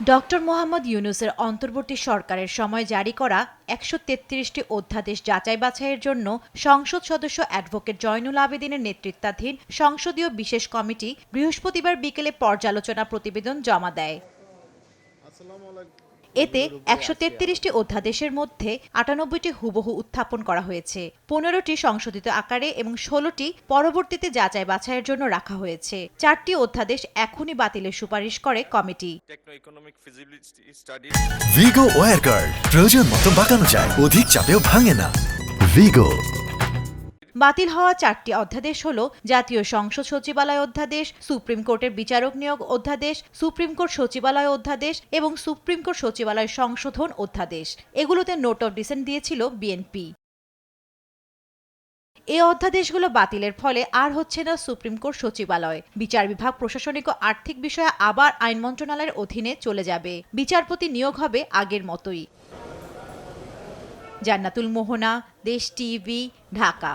Doctor Mohammad ইউনূসের অন্তর্বর্তী সরকারের সময় জারি করা ১৩৩টি অধ্যাদেশ যাচাই বাছাইয়ের জন্য সংসদ সদস্য অ্যাডভোকেট জয়নুল আবেদীনের নেতৃত্বাধীন সংসদীয় বিশেষ কমিটি বৃহস্পতিবার বিকেলে পর্যালোচনা প্রতিবেদন জমা দেয়। এতে ১৩৩টি অধ্যাদেশের মধ্যে ৯৮টি হুবহু উত্থাপন করা হয়েছে, ১৫টি সংশোধিত আকারে এবং ১৬টি পরবর্তীতে যাচাই বাছাইয়ের জন্য রাখা হয়েছে। ৪টি অধ্যাদেশ এখনই বাতিলের সুপারিশ করে কমিটি। ভিগো ওয়্যার গার্ড প্রয়োজন মতো বাঁকানো যায়, অধিক চাপেও ভাঙে না। ভিগো। বাতিল হওয়া ৪টি অধ্যাদেশ হল জাতীয় সংসদ সচিবালয় অধ্যাদেশ, সুপ্রিম কোর্টের বিচারক নিয়োগ অধ্যাদেশ, সুপ্রিম কোর্ট সচিবালয় অধ্যাদেশ এবং সুপ্রিম কোর্ট সচিবালয় সংশোধন অধ্যাদেশ। এগুলোতে নোট অফ ডিসেন্ট দিয়েছিল বিএনপি। এই অধ্যাদেশগুলো বাতিলের ফলে আর হচ্ছে না সুপ্রিম কোর্ট সচিবালয়। বিচার বিভাগ প্রশাসনিক ও আর্থিক বিষয়ে আবার আইন মন্ত্রণালয়ের অধীনে চলে যাবে। বিচারপতি নিয়োগ হবে আগের মতোই। জান্নাতুল মোহনা, দেশ টিভি, ঢাকা।